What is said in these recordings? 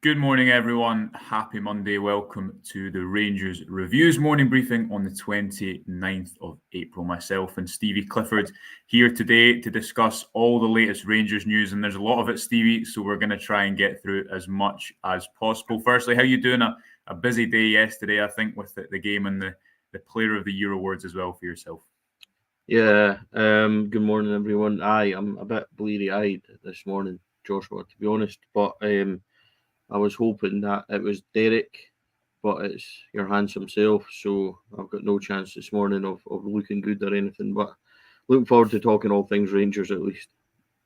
Good morning, everyone. Happy Monday. Welcome to the Rangers Reviews morning briefing on the 29th of April. Myself and Stevie Clifford here today to discuss all the latest Rangers news, and there's a lot of it, Stevie, so we're going to try and get through as much as possible. Firstly, how you doing? A busy day yesterday, I think, with the game and the Player of the Year awards as well for yourself. Yeah, good morning, everyone. I'm a bit bleary-eyed this morning, Joshua, to be honest, but I was hoping that it was Derek, but it's your handsome self, so I've got no chance this morning of looking good or anything, but looking forward to talking all things Rangers at least.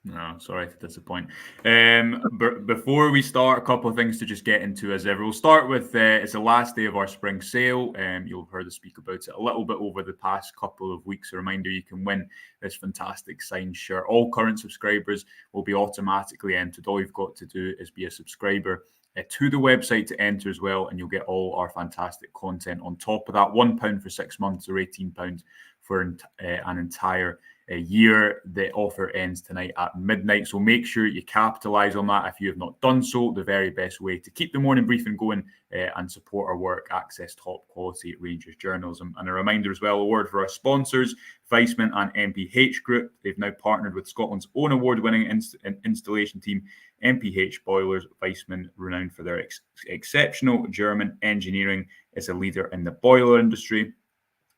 No, sorry to disappoint. But before we start, a couple of things to just get into as ever. We'll start with it's the last day of our spring sale. You'll have heard us speak about it a little bit over the past couple of weeks. A reminder, you can win this fantastic signed shirt. All current subscribers will be automatically entered. All you've got to do is be a subscriber to the website to enter as well, and you'll get all our fantastic content on top of that. £1 for 6 months or £18 for an entire year. The offer ends tonight at midnight, so make sure you capitalise on that if you have not done so. The very best way to keep the morning briefing going and support our work, access top quality Rangers journalism. And a reminder as well, a word for our sponsors, Viessmann and MPH Group. They've now partnered with Scotland's own award-winning installation team, MPH Boilers. Viessmann, renowned for their exceptional German engineering, is a leader in the boiler industry.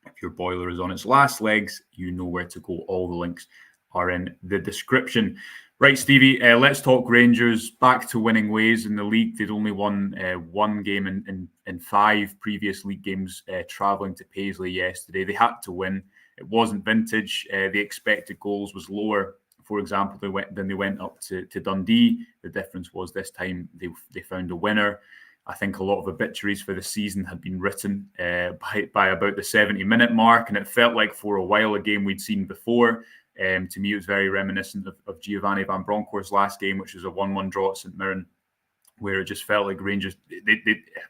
If your boiler is on its last legs, you know where to go. All the links are in the description. Right, Stevie, let's talk Rangers. Back to winning ways in the league. They'd only won one game in 5 previous league games, travelling to Paisley yesterday. They had to win. It wasn't vintage. The expected goals was lower, for example, than they went up to Dundee. The difference was this time they found a winner. I think a lot of obituaries for the season had been written by about the 70-minute mark, and it felt like for a while a game we'd seen before. To me, it was very reminiscent of Giovanni Van Bronckhorst's last game, which was a 1-1 draw at St Mirren, where it just felt like Rangers,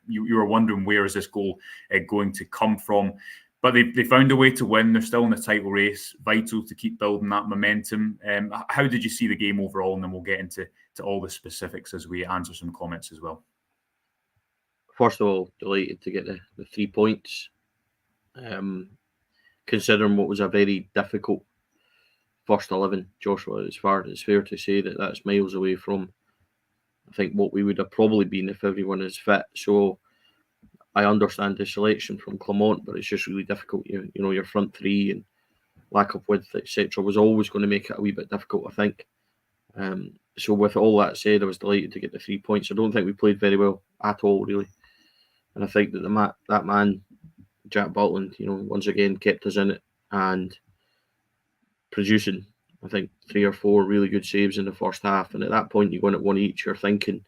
you were wondering where is this goal going to come from. But they found a way to win. They're still in the title race, vital to keep building that momentum. How did you see the game overall? And then we'll get into all the specifics as we answer some comments as well. First of all, delighted to get the 3 points, considering what was a very difficult first 11, Joshua. It's fair to say that that's miles away from, I think, what we would have probably been if everyone is fit. So I understand the selection from Clement, but it's just really difficult. You know, your front three and lack of width, etc., was always going to make it a wee bit difficult, I think. So with all that said, I was delighted to get the 3 points. I don't think we played very well at all, really. And I think that that man, Jack Butland, once again kept us in it and producing, I think, 3 or 4 really good saves in the first half. And at that point, you go in at 1 each, you're thinking,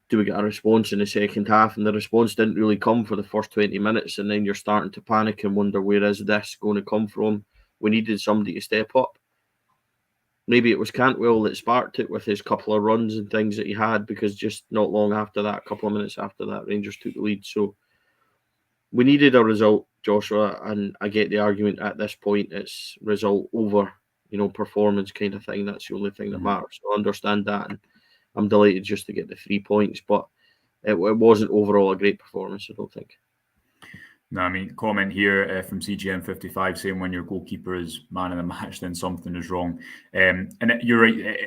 do we get a response in the second half? And the response didn't really come for the first 20 minutes. And then you're starting to panic and wonder, where is this going to come from? We needed somebody to step up. Maybe it was Cantwell that sparked it with his couple of runs and things that he had, because just not long after that, a couple of minutes after that, Rangers took the lead. So we needed a result, Joshua, and I get the argument at this point it's result over, performance kind of thing. That's the only thing that matters. So I understand that, and I'm delighted just to get the 3 points, but it wasn't overall a great performance, I don't think. No, I mean, comment here from CGM55 saying when your goalkeeper is man of the match, then something is wrong. And you're right,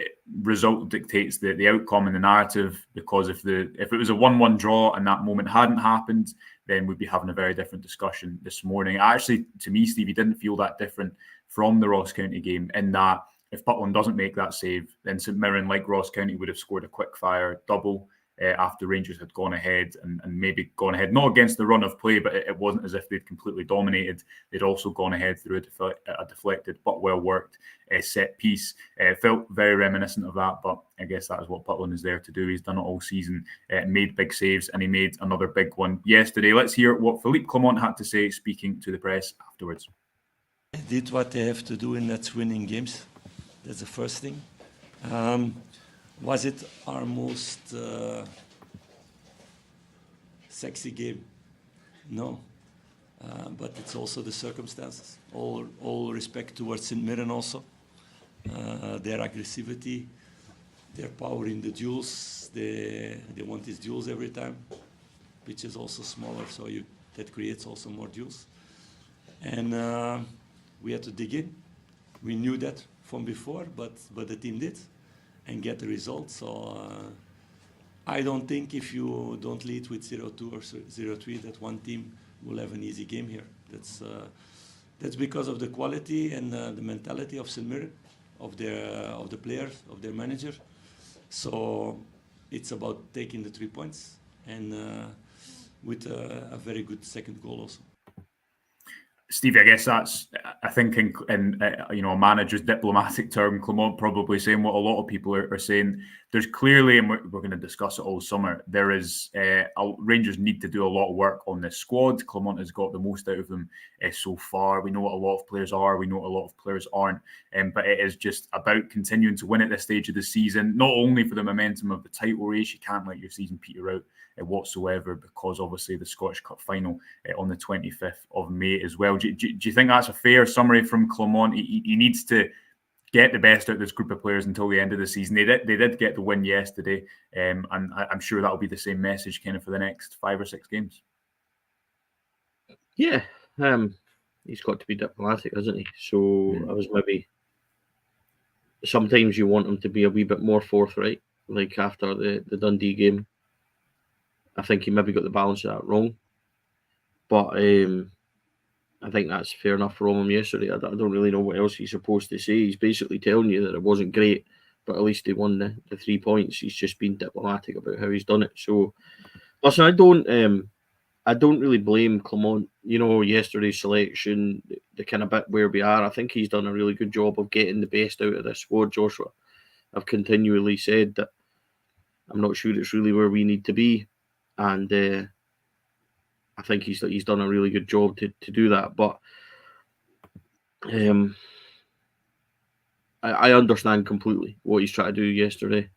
result dictates the outcome and the narrative, because if it was a 1-1 draw and that moment hadn't happened, then we'd be having a very different discussion this morning. Actually, to me, Stevie, didn't feel that different from the Ross County game, in that if Butland doesn't make that save, then St Mirren, like Ross County, would have scored a quick-fire double after Rangers had gone ahead and maybe gone ahead, not against the run of play, but it wasn't as if they'd completely dominated. They'd also gone ahead through a deflected but well-worked set piece. It felt very reminiscent of that, but I guess that is what Butland is there to do. He's done it all season, made big saves, and he made another big one yesterday. Let's hear what Philippe Clement had to say, speaking to the press afterwards. I did what they have to do, and that's winning games. That's the first thing. Was it our most sexy game? No. But it's also the circumstances. All respect towards St Mirren also. Their aggressivity, their power in the duels. They want these duels every time. Pitch is also smaller, so that creates also more duels. And we had to dig in. We knew that from before, but the team did and get the result. So I don't think if you don't lead with 0-2 or 0-3 that one team will have an easy game here. That's because of the quality and the mentality of St. Mirren, of the players, of their manager. So it's about taking the 3 points and with a very good second goal also. Stevie, I guess I think in a manager's diplomatic term, Clement probably saying what a lot of people are saying. There's clearly, and we're going to discuss it all summer, there is Rangers need to do a lot of work on this squad. Clement has got the most out of them so far. We know what a lot of players are. We know what a lot of players aren't. But it is just about continuing to win at this stage of the season, not only for the momentum of the title race. You can't let your season peter out whatsoever, because obviously the Scottish Cup final on the 25th of May as well. Do you think that's a fair summary from Clement? He needs to get the best out of this group of players until the end of the season. They did get the win yesterday, and I'm sure that'll be the same message kind of for the next 5 or 6 games. Yeah, he's got to be diplomatic, hasn't he? So I was maybe, sometimes you want him to be a wee bit more forthright, like after the Dundee game. I think he maybe got the balance of that wrong, but I think that's fair enough from him yesterday. I don't really know what else he's supposed to say. He's basically telling you that it wasn't great, but at least they won the 3 points. He's just been diplomatic about how he's done it. So, listen, I don't really blame Clement. Yesterday's selection, the kind of bit where we are, I think he's done a really good job of getting the best out of this squad, Joshua. I've continually said that I'm not sure it's really where we need to be, and I think he's done a really good job to do that. But I understand completely what he's trying to do yesterday.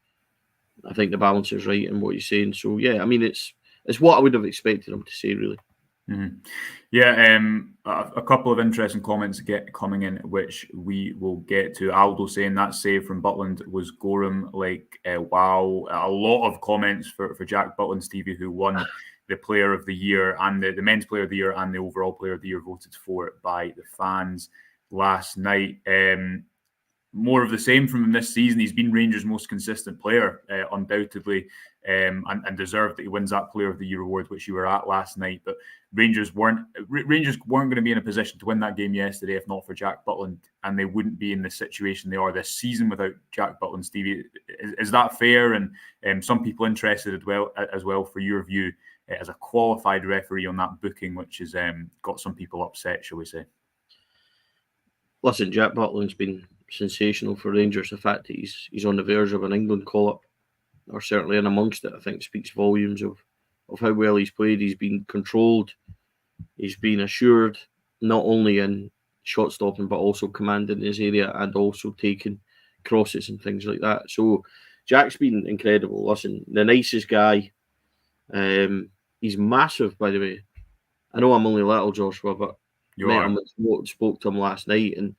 I think the balance is right in what he's saying. So yeah, I mean it's what I would have expected him to say, really. Mm-hmm. Yeah, a couple of interesting comments coming in, which we will get to. Aldo saying that save from Butland was Gorham, wow. A lot of comments for Jack Butland, Stevie, who won the Player of the Year and the Men's Player of the Year and the Overall Player of the Year, voted for by the fans last night. More of the same from him this season. He's been Rangers' most consistent player, undoubtedly, and deserved that he wins that Player of the Year award, which you were at last night. But Rangers weren't going to be in a position to win that game yesterday if not for Jack Butland, and they wouldn't be in the situation they are this season without Jack Butland. Stevie, is that fair? And some people interested as well for your view as a qualified referee on that booking, which has got some people upset, shall we say? Listen, Jack Butland's been sensational for Rangers. The fact that he's on the verge of an England call-up, or certainly in amongst it, I think speaks volumes of how well he's played. He's been controlled. He's been assured, not only in shot stopping, but also commanding his area and also taking crosses and things like that. So Jack's been incredible. Listen, the nicest guy. He's massive, by the way. I know I'm only little, Joshua, but met him and spoke to him last night, and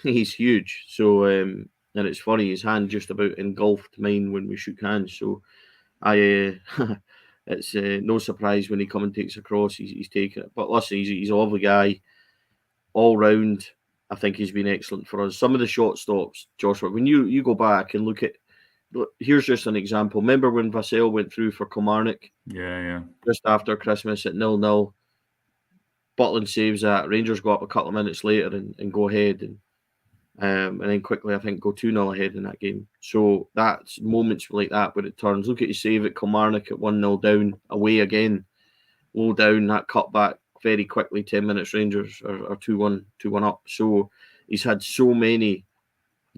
he's huge. So, and it's funny, his hand just about engulfed mine when we shook hands. So, it's no surprise when he comes and takes a cross, he's taking it. But listen, he's a lovely guy. All round, I think he's been excellent for us. Some of the shot stops, Joshua, when you go back and look, here's just an example. Remember when Vassell went through for Kilmarnock? Yeah. Just after Christmas at 0-0. Butland saves that. Rangers go up a couple of minutes later and go ahead, and then quickly, I think, go 2-0 ahead in that game. So that's moments like that where it turns. Look at his save at Kilmarnock at 1-0 down, away again, low down, that cut back very quickly, 10 minutes Rangers are 2-1 up. So he's had so many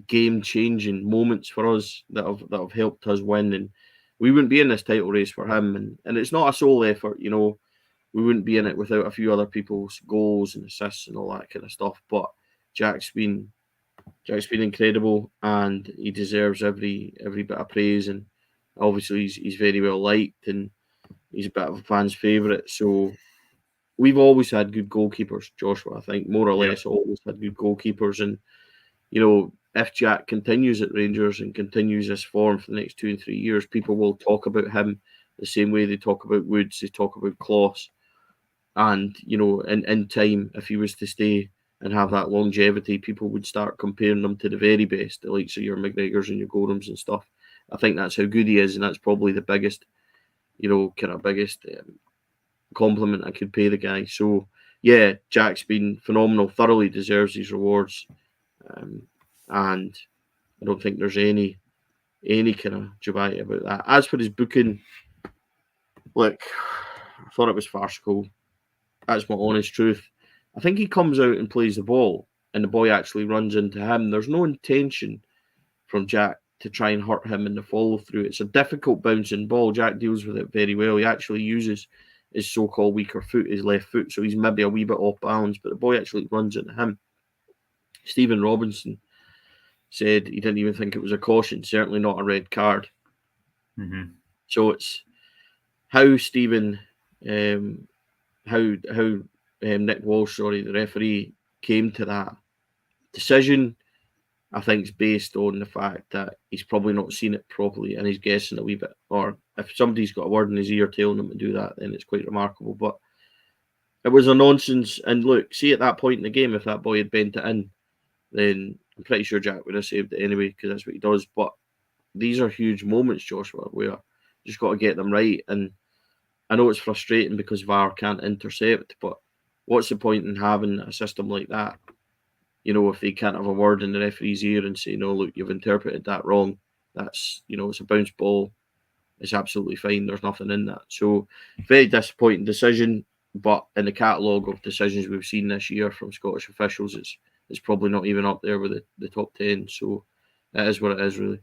game-changing moments for us that have helped us win, and we wouldn't be in this title race for him. And it's not a sole effort, we wouldn't be in it without a few other people's goals and assists and all that kind of stuff. But Jack's been incredible, and he deserves every bit of praise. And obviously, he's very well liked, and he's a bit of a fan's favourite. So we've always had good goalkeepers, Joshua. I think more or less always had good goalkeepers, and if Jack continues at Rangers and continues this form for the next 2 and 3 years, people will talk about him the same way they talk about Woods, they talk about Kloss. And, you know, in time, if he was to stay and have that longevity, people would start comparing them to the very best, the likes of your McGregors and your Gorhams and stuff. I think that's how good he is, and that's probably the biggest, you know, kind of biggest compliment I could pay the guy. So, yeah, Jack's been phenomenal, thoroughly deserves these rewards. And I don't think there's any kind of dubiety about that. As for his booking, look, I thought it was farcical. That's my honest truth. I think he comes out and plays the ball, and the boy actually runs into him. There's no intention from Jack to try and hurt him in the follow through. It's a difficult bouncing ball. Jack deals with it very well. He actually uses his so-called weaker foot, his left foot, so he's maybe a wee bit off balance, but the boy actually runs into him. Stephen Robinson said he didn't even think it was a caution, certainly not a red card. Mm-hmm. So it's how Stephen, how Nick Walsh, the referee, came to that decision. I think is based on the fact that he's probably not seen it properly and he's guessing a wee bit. Or if somebody's got a word in his ear telling him to do that, then it's quite remarkable. But it was a nonsense. And look, see at that point in the game, if that boy had bent it in, then I'm pretty sure Jack would have saved it anyway, because that's what he does. But these are huge moments, Joshua, where you just got to get them right. And I know it's frustrating because VAR can't intercept, but what's the point in having a system like that? You know, if they can't have a word in the referee's ear and say, no, look, you've interpreted that wrong. That's, you know, it's a bounce ball. It's absolutely fine. There's nothing in that. So, very disappointing decision. But in the catalogue of decisions we've seen this year from Scottish officials, it's probably not even up there with the top 10. So, it is what it is, really.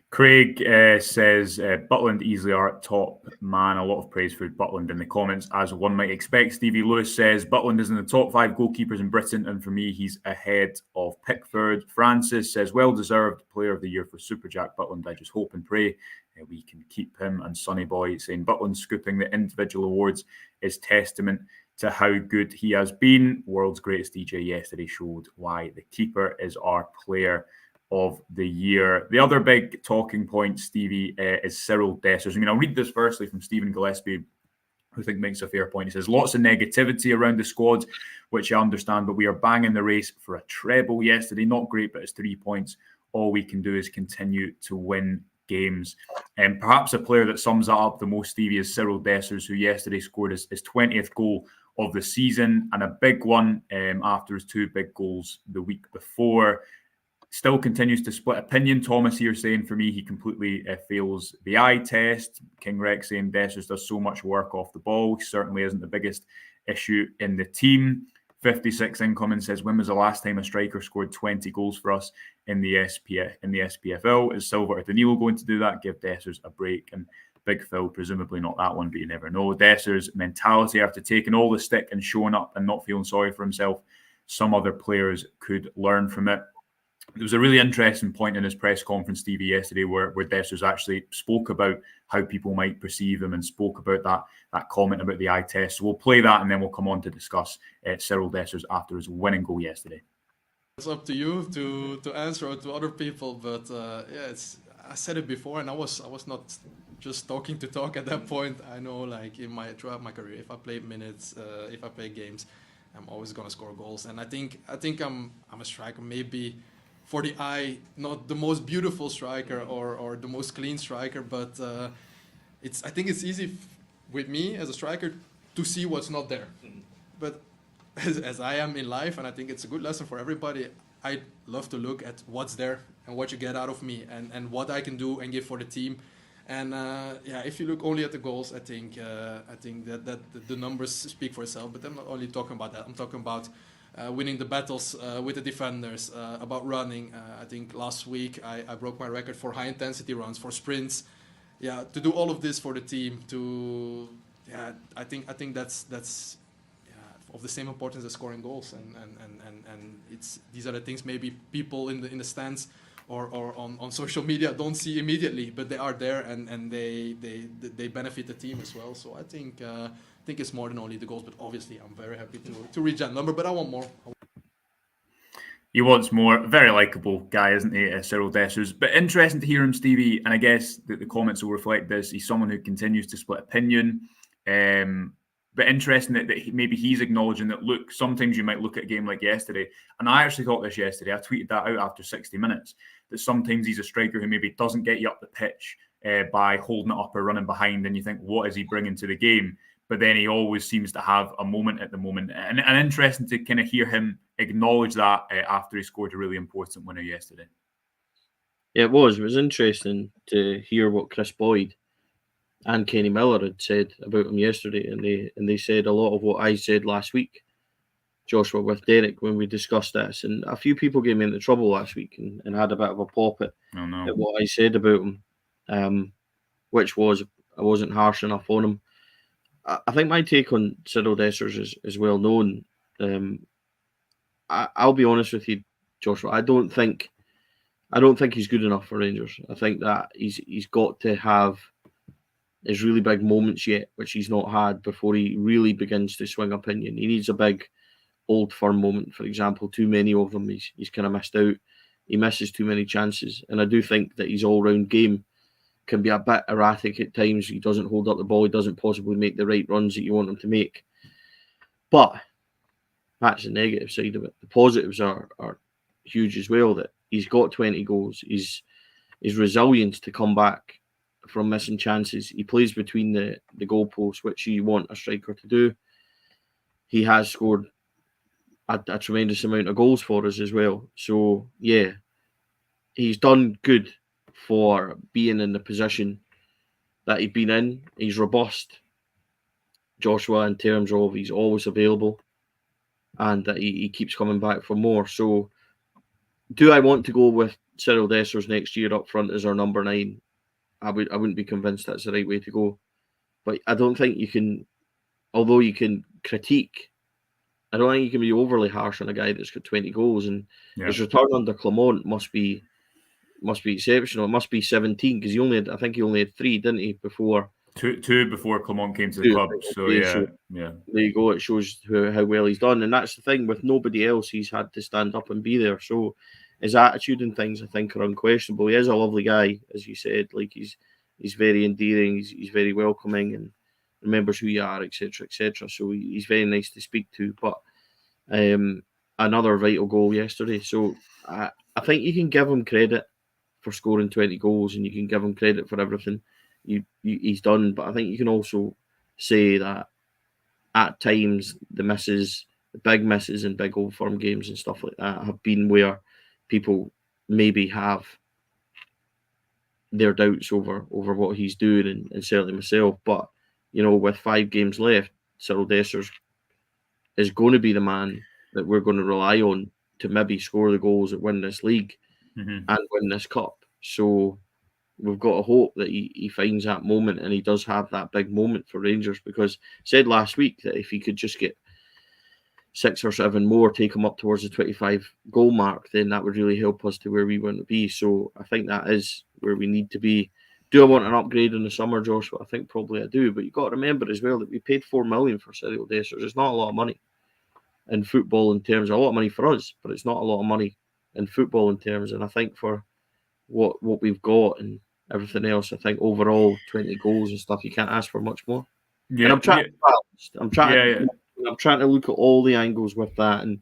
Craig says Butland easily our top man. A lot of praise for Butland in the comments, as one might expect. Stevie Lewis says Butland is in the top 5 goalkeepers in Britain, and for me, he's ahead of Pickford. Francis says well-deserved player of the year for Super Jack Butland. I just hope and pray we can keep him. And Sonny Boy saying Butland scooping the individual awards is testament to how good he has been. World's greatest DJ yesterday showed why the keeper is our player of the year. The other big talking point, Stevie, is Cyril Dessers. I mean, I'll read this firstly from Stephen Gillespie, who I think makes a fair point. He says, lots of negativity around the squad, which I understand, but we are banging the race for a treble yesterday. Not great, but it's 3 points. All we can do is continue to win games. And perhaps a player that sums that up the most, Stevie, is Cyril Dessers, who yesterday scored his 20th goal of the season, and a big one after his 2 big goals the week before. Still continues to split opinion. Thomas here saying, for me, he completely fails the eye test. King Rex saying Dessers does so much work off the ball. He certainly isn't the biggest issue in the team. 56 incoming says, when was the last time a striker scored 20 goals for us in the SPFL? Is Silva or Danilo going to do that? Give Dessers a break. And Big Phil, presumably not that one, but you never know. Dessers' mentality after taking all the stick and showing up and not feeling sorry for himself, some other players could learn from it. There was a really interesting point in his press conference, Stevie, yesterday where Dessers actually spoke about how people might perceive him and spoke about that comment about the eye test. So we'll play that and then we'll come on to discuss Cyril Dessers after his winning goal yesterday. It's up to you to answer or to other people, but I said it before, and I was not just talking to talk at that point. I know, like throughout my career, if I play minutes, if I play games, I'm always gonna score goals, and I think I'm a striker, maybe for the eye, not the most beautiful striker or the most clean striker, but I think it's easy with me as a striker to see what's not there. But as I am in life, and I think it's a good lesson for everybody, I love to look at what's there and what you get out of me and what I can do and give for the team. And if you look only at the goals, I think that the numbers speak for itself. But I'm not only talking about that. I'm talking about winning the battles with the defenders, about running. I think last week I broke my record for high intensity runs, for sprints. Yeah, to do all of this for the team. I think that's of the same importance as scoring goals. And these are the things maybe people in the stands or on social media don't see immediately, but they are there and they benefit the team as well. So I think it's more than only the goals, but obviously I'm very happy to reach that number, but I want more. He wants more. Very likeable guy, isn't he, Cyril Dessers? But interesting to hear him, Stevie. And I guess the comments will reflect this. He's someone who continues to split opinion. But interesting that maybe he's acknowledging that, look, sometimes you might look at a game like yesterday. And I actually thought this yesterday. I tweeted that out after 60 minutes. That sometimes he's a striker who maybe doesn't get you up the pitch by holding it up or running behind. And you think, what is he bringing to the game? But then he always seems to have a moment at the moment. And interesting to kind of hear him acknowledge that after he scored a really important winner yesterday. Yeah, it was. It was interesting to hear what Chris Boyd and Kenny Miller had said about him yesterday. And they said a lot of what I said last week, Joshua, with Derek, when we discussed this. And a few people gave me into trouble last week and had a bit of a pop at what I said about him, which was I wasn't harsh enough on him. I think my take on Cyril Dessers is well known. I'll be honest with you, Joshua. I don't think he's good enough for Rangers. I think that he's got to have his really big moments yet, which he's not had before he really begins to swing opinion. He needs a big Old Firm moment, for example. Too many of them. He's kind of missed out. He misses too many chances, and I do think that his all-round game can be a bit erratic at times. He doesn't hold up the ball. He doesn't possibly make the right runs that you want him to make. But that's the negative side of it. The positives are huge as well, that he's got 20 goals. His resilience to come back from missing chances. He plays between the goalposts, which you want a striker to do. He has scored a tremendous amount of goals for us as well. So, yeah, he's done good for being in the position that he's been in. He's robust, Joshua, in terms of he's always available and that he keeps coming back for more. So do I want to go with Cyril Dessers next year up front as our number 9? I wouldn't be convinced that's the right way to go. But I don't think you can, although you can critique, I don't think you can be overly harsh on a guy that's got 20 goals. And his return under Clement must be exceptional. It must be 17 because I think he only had 3, didn't he, before? Two before Clement came to the club. So yeah. There you go. It shows how well he's done, and that's the thing with nobody else. He's had to stand up and be there. So his attitude and things, I think, are unquestionable. He is a lovely guy, as you said. Like he's very endearing. He's very welcoming and remembers who you are, etc., etc. So he's very nice to speak to. But another vital goal yesterday. So I think you can give him credit for scoring 20 goals, and you can give him credit for everything he's done. But I think you can also say that at times the big misses in big Old Firm games and stuff like that have been where people maybe have their doubts over what he's doing, and certainly myself. But with 5 games left, Cyril Dessers is going to be the man that we're going to rely on to maybe score the goals that win this league and win this cup. So we've got to hope that he finds that moment, and he does have that big moment for Rangers, because I said last week that if he could just get 6 or 7 more, take him up towards the 25 goal mark, then that would really help us to where we want to be. So I think that is where we need to be. Do I want an upgrade in the summer, Joshua? I think probably I do, but you've got to remember as well that we paid $4 million for Cyril Dessers. It's not a lot of money in football in terms of a lot of money for us, but it's not a lot of money in football in terms. And I think for what we've got and everything else, I think overall 20 goals and stuff, you can't ask for much more. Yeah, and I'm trying to be balanced. I'm trying to look at all the angles with that, and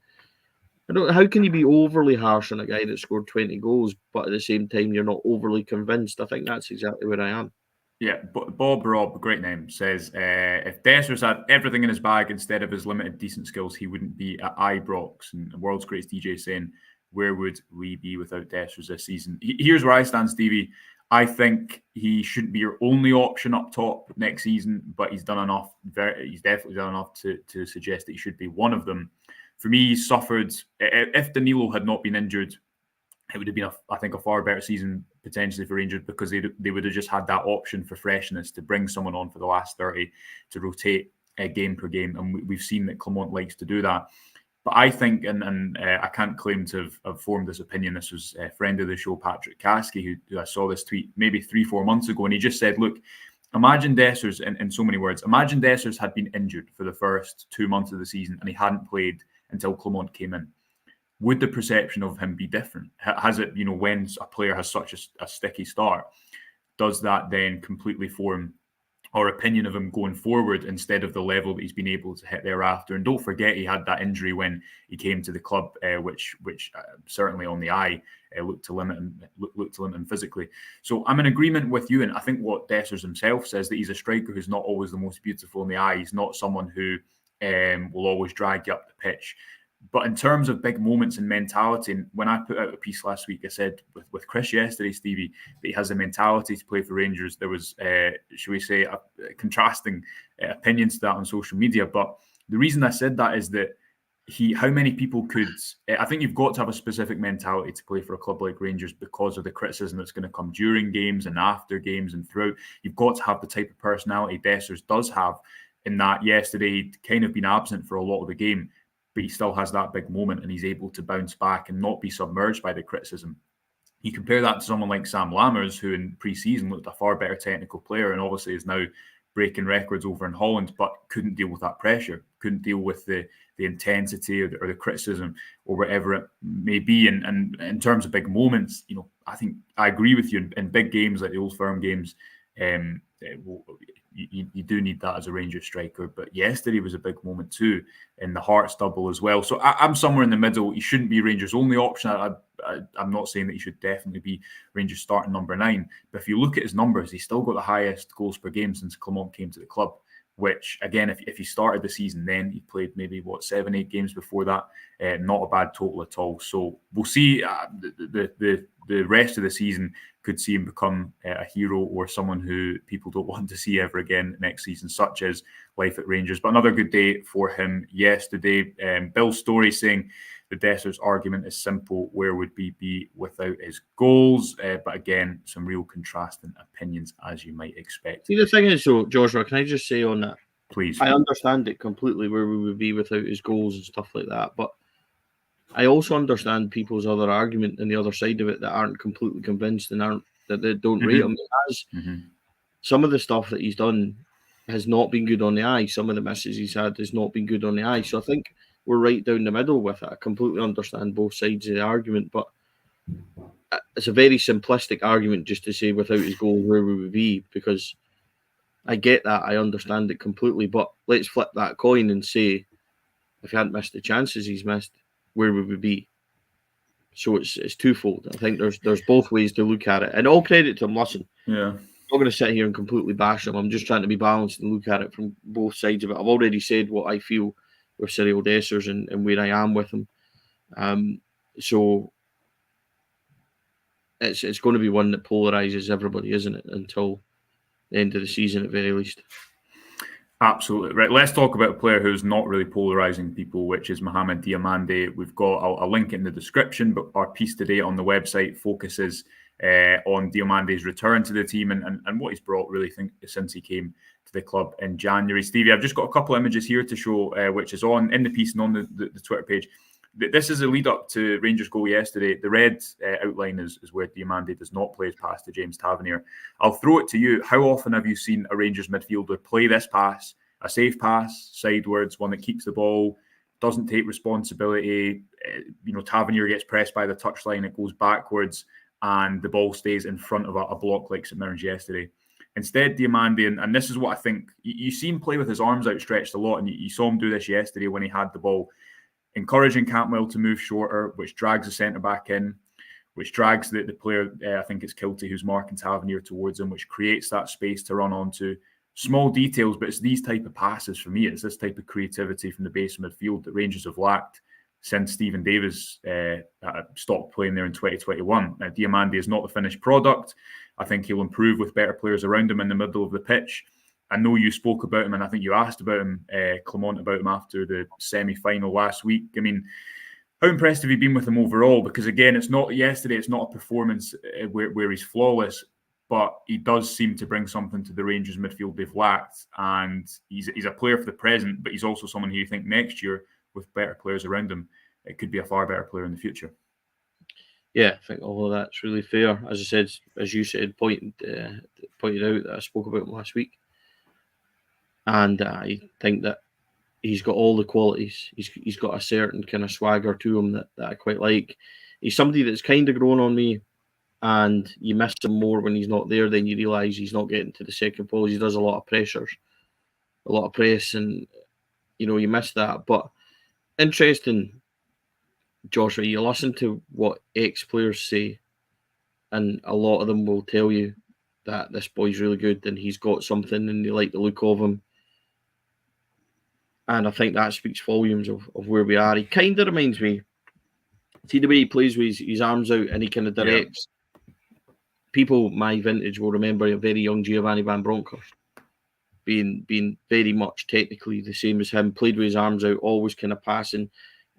how can you be overly harsh on a guy that scored 20 goals, but at the same time you're not overly convinced? I think that's exactly where I am. Yeah, Bob Robb, great name, says if Dessers had everything in his bag instead of his limited decent skills, he wouldn't be at Ibrox. And the world's greatest DJ saying, where would we be without Dessers this season? Here's where I stand, Stevie. I think he shouldn't be your only option up top next season, but he's done enough. He's definitely done enough to suggest that he should be one of them. For me, he suffered. If Danilo had not been injured, it would have been, I think, a far better season potentially for Rangers, because they would have just had that option for freshness to bring someone on for the last 30 to rotate game per game. And we've seen that Clement likes to do that. But I think, and I can't claim to have formed this opinion. This was a friend of the show, Patrick Caskey, who I saw this tweet maybe 3-4 months ago. And he just said, look, imagine Dessers, in so many words, imagine Dessers had been injured for the first 2 months of the season and he hadn't played until Clement came in. would the perception of him be different? Has it, when a player has such a sticky start, does that then completely form our opinion of him going forward instead of the level that he's been able to hit thereafter? And don't forget, he had that injury when he came to the club, which certainly on the eye looked to limit him physically. So I'm in agreement with you, and I think what Dessers himself says, that he's a striker who's not always the most beautiful in the eye. He's not someone who will always drag you up the pitch. But in terms of big moments and mentality, and when I put out a piece last week, I said with Chris yesterday, Stevie, that he has a mentality to play for Rangers. There was, should we say, contrasting opinions to that on social media. But the reason I said that is that how many people could, I think you've got to have a specific mentality to play for a club like Rangers because of the criticism that's going to come during games and after games and throughout. You've got to have the type of personality Dessers does have, in that yesterday he'd kind of been absent for a lot of the game, but he still has that big moment and he's able to bounce back and not be submerged by the criticism. You compare that to someone like Sam Lammers, who in pre-season looked a far better technical player and obviously is now breaking records over in Holland, but couldn't deal with that pressure, couldn't deal with the intensity or the criticism or whatever it may be. And in terms of big moments, I think I agree with you in big games like the Old Firm games. You do need that as a Rangers striker, but yesterday was a big moment too in the Hearts double as well. So I'm somewhere in the middle. He shouldn't be Rangers' only option. I'm not saying that he should definitely be Rangers starting number 9, but if you look at his numbers, he's still got the highest goals per game since Clement came to the club, which again, if he started the season then, he played maybe 7-8 games before that. Not a bad total at all. So we'll see. The rest of the season could see him become a hero or someone who people don't want to see ever again next season, such as life at Rangers. But another good day for him yesterday. Bill Story saying the Dessers argument is simple. Where would we be without his goals? But again, some real contrasting opinions, as you might expect. See, the thing is, so Joshua, can I just say on that? Please. I understand it completely where we would be without his goals and stuff like that, but I also understand people's other argument and the other side of it that aren't completely convinced and that they don't rate him as. Some of the stuff that he's done has not been good on the eye. Some of the misses he's had has not been good on the eye. So I think we're right down the middle with it. I completely understand both sides of the argument, but it's a very simplistic argument just to say without his goal, where we would be, because I get that. I understand it completely, but let's flip that coin and say if he hadn't missed the chances he's missed, where would we be? So it's twofold. I think there's both ways to look at it. And all credit to him. Listen, I'm not going to sit here and completely bash him. I'm just trying to be balanced and look at it from both sides of it. I've already said what I feel with Cyril Dessers and where I am with him. So it's going to be one that polarises everybody, isn't it? Until the end of the season at very least. Absolutely. Right, let's talk about a player who's not really polarising people, which is Mohamed Diomande. We've got, I'll link it in the description, but our piece today on the website focuses on Diomande's return to the team and what he's brought, really, since he came to the club in January. Stevie, I've just got a couple of images here to show, which is in the piece and on the Twitter page. This is a lead up to Rangers' goal yesterday. The red outline is where Diomande does not play his pass to James Tavernier. I'll throw it to you. How often have you seen a Rangers midfielder play this pass, a safe pass, sidewards, one that keeps the ball, doesn't take responsibility? Tavernier gets pressed by the touchline, it goes backwards, and the ball stays in front of a block like St Mirren's yesterday. Instead, Diomande, and this is what I think, you see him play with his arms outstretched a lot, and you saw him do this yesterday when he had the ball, encouraging Cantwell to move shorter, which drags the centre-back in, which drags the player, I think it's Kilty, who's marking Tavernier towards him, which creates that space to run onto. Small details, but it's these type of passes for me. It's this type of creativity from the base of midfield that Rangers have lacked since Stephen Davis stopped playing there in 2021. Now, Diomande is not the finished product. I think he'll improve with better players around him in the middle of the pitch. I know you spoke about him, and I think you asked about him, Clement, about him after the semi-final last week. I mean, how impressed have you been with him overall? Because again, it's not a performance where he's flawless, but he does seem to bring something to the Rangers midfield they've lacked. And he's a player for the present, but he's also someone who you think next year, with better players around him, it could be a far better player in the future. Yeah, I think all of that's really fair. As I said, as you said, pointed out that I spoke about him last week. And I think that he's got all the qualities. He's got a certain kind of swagger to him that I quite like. He's somebody that's kind of grown on me, and you miss him more when he's not there. Then you realise he's not getting to the second post. He does a lot of pressures, a lot of press, and you miss that. But interesting, Joshua, you listen to what ex-players say, and a lot of them will tell you that this boy's really good and he's got something and they like the look of him. And I think that speaks volumes of where we are. He kind of reminds me, see the way he plays with his arms out and he kind of directs. Yeah. People my vintage will remember a very young Giovanni Van Bronckhorst being very much technically the same as him, played with his arms out, always kind of passing.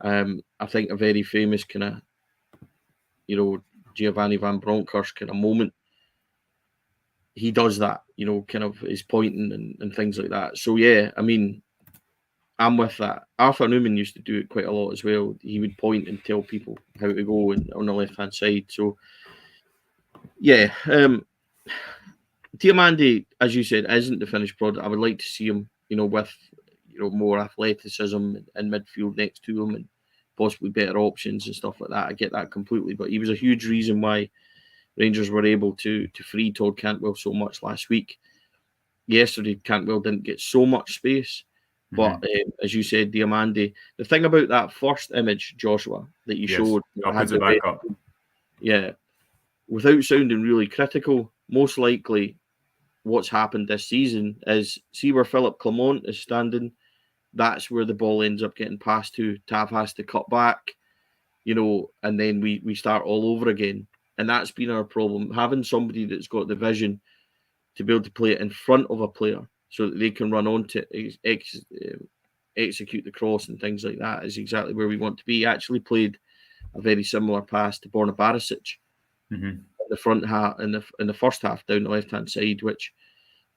I think a very famous kind of, Giovanni Van Bronckhorst kind of moment. He does that, kind of is pointing and things like that. So, yeah, I mean, I'm with that. Arthur Newman used to do it quite a lot as well. He would point and tell people how to go on the left-hand side. So, yeah. Diomande, as you said, isn't the finished product. I would like to see him, with, more athleticism and midfield next to him and possibly better options and stuff like that. I get that completely. But he was a huge reason why Rangers were able to free Todd Cantwell so much last week. Yesterday, Cantwell didn't get so much space. But as you said, Diomande, the thing about that first image, Joshua, that you showed, I'll put it back up. Yeah, without sounding really critical, most likely what's happened this season is, see where Philip Clement is standing, that's where the ball ends up getting passed to. Tav has to cut back, and then we start all over again. And that's been our problem. Having somebody that's got the vision to be able to play it in front of a player so that they can run on to execute the cross and things like that is exactly where we want to be. He actually played a very similar pass to Borna Barisic in the front half, in the first half down the left hand side, which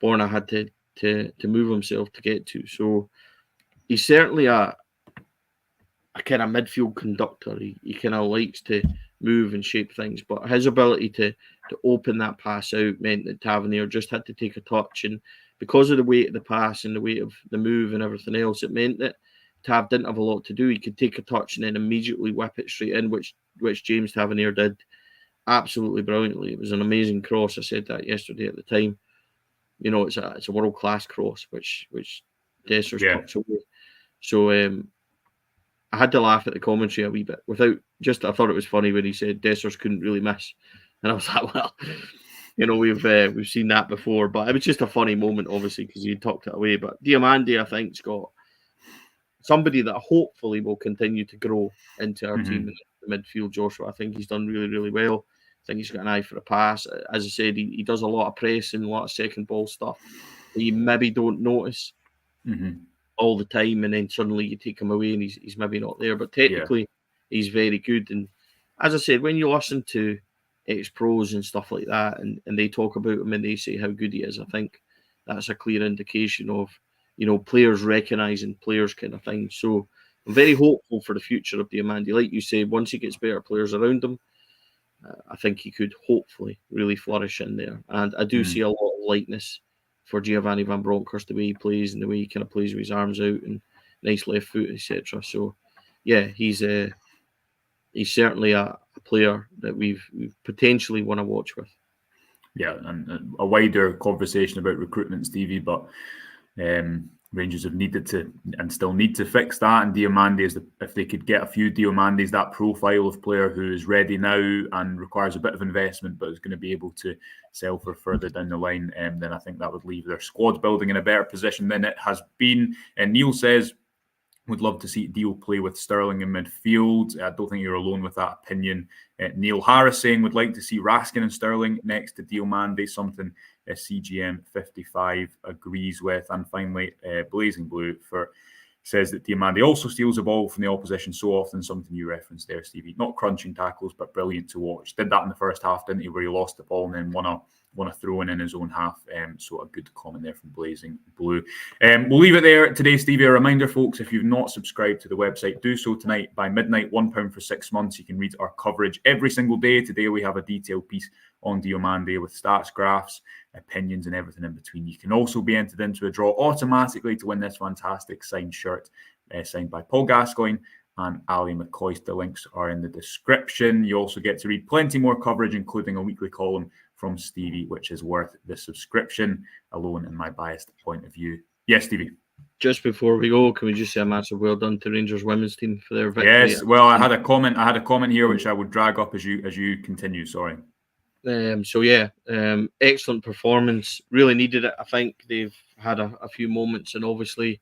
Borna had to move himself to get to. So he's certainly a kind of midfield conductor. He kind of likes to move and shape things, but his ability to open that pass out meant that Tavernier just had to take a touch, and because of the weight of the pass and the weight of the move and everything else, it meant that Tav didn't have a lot to do. He could take a touch and then immediately whip it straight in, which James Tavernier did absolutely brilliantly. It was an amazing cross. I said that yesterday at the time. It's a world class cross, which Dessers tucks away. So I had to laugh at the commentary a wee bit. I thought it was funny when he said Dessers couldn't really miss, and I was like, well, we've seen that before, but it was just a funny moment, obviously, because he tucked it away. But Diomande, I think, has got somebody that hopefully will continue to grow into our team in the midfield. Joshua, I think he's done really, really well. I think he's got an eye for a pass. As I said, he does a lot of pressing, a lot of second ball stuff that you maybe don't notice all the time, and then suddenly you take him away and he's maybe not there. But technically, he's very good. And as I said, when you listen to ex-pros and stuff like that, and they talk about him and they say how good he is, I think that's a clear indication of, players recognising players kind of thing. So I'm very hopeful for the future of Diomande. Like you said, once he gets better players around him, I think he could hopefully really flourish in there. And I do see a lot of likeness for Giovanni Van Bronckhorst, the way he plays and the way he kind of plays with his arms out and nice left foot, etc. So, yeah, he's certainly a player that we've potentially want to watch with. Yeah, and a wider conversation about recruitment, Stevie, but Rangers have needed to and still need to fix that. And Diomande, if they could get a few Diomandes, that profile of player who is ready now and requires a bit of investment, but is going to be able to sell for further down the line, then I think that would leave their squad building in a better position than it has been. And Neil says, would love to see Dio play with Sterling in midfield. I don't think you're alone with that opinion. Neil Harris saying would like to see Raskin and Sterling next to Diomande, something CGM 55 agrees with. And finally, Blazing Blue says that Diomande also steals the ball from the opposition so often, something you referenced there, Stevie. Not crunching tackles, but brilliant to watch. Did that in the first half, didn't he, where he lost the ball and then won want to throw in his own half. So a good comment there from Blazing Blue. We'll leave it there today, Stevie. A reminder, folks, if you've not subscribed to the website, do so tonight by midnight. £1 for 6 months. You can read our coverage every single day. Today we have a detailed piece on Diomande with stats, graphs, opinions, and everything in between. You can also be entered into a draw automatically to win this fantastic signed shirt signed by Paul Gascoigne and Ali McCoy. The links are in the description. You also get to read plenty more coverage, including a weekly column from Stevie, which is worth the subscription alone, in my biased point of view. Yes, Stevie. Just before we go, can we just say a massive well done to Rangers women's team for their victory? Yes. Well, I had a comment here which I would drag up as you continue. Sorry. Excellent performance. Really needed it. I think they've had a few moments, and obviously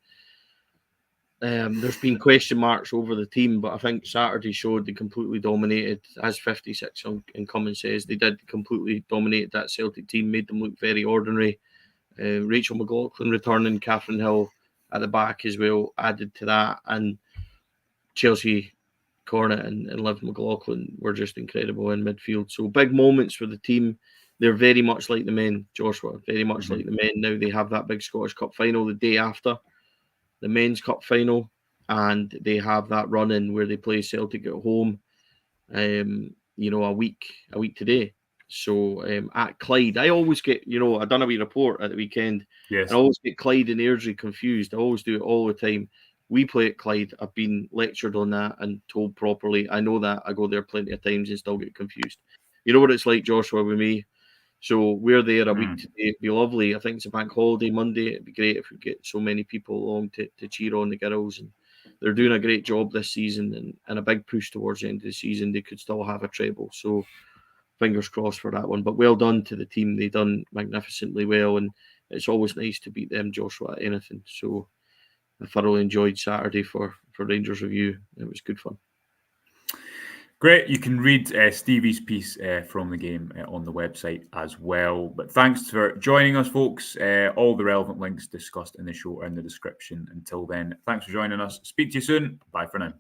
there's been question marks over the team, but I think Saturday showed they completely dominated. As 56 in Common says, they did completely dominate that Celtic team, made them look very ordinary. Rachel McLaughlin returning, Catherine Hill at the back as well added to that, and Chelsea Cornet and Liv McLaughlin were just incredible in midfield. So big moments for the team. They're very much like the men, Joshua, very much like the men. Now they have that big Scottish Cup final the day after the men's cup final, and they have that run in where they play Celtic at home, a week today. So at Clyde, I always get, I done a wee report at the weekend. Yes. I always get Clyde and Airdrie confused. I always do it all the time. We play at Clyde. I've been lectured on that and told properly. I know that. I go there plenty of times and still get confused. You know what it's like, Joshua, with me. So we're there a week today. It'd be lovely. I think it's a bank holiday Monday. It'd be great if we get so many people along to cheer on the girls. And they're doing a great job this season, and a big push towards the end of the season. They could still have a treble. So fingers crossed for that one. But well done to the team. They done magnificently well. And it's always nice to beat them, Joshua, at anything. So I thoroughly enjoyed Saturday for Rangers Review. It was good fun. Great. You can read Stevie's piece from the game on the website as well. But thanks for joining us, folks. All the relevant links discussed in the show are in the description. Until then, thanks for joining us. Speak to you soon. Bye for now.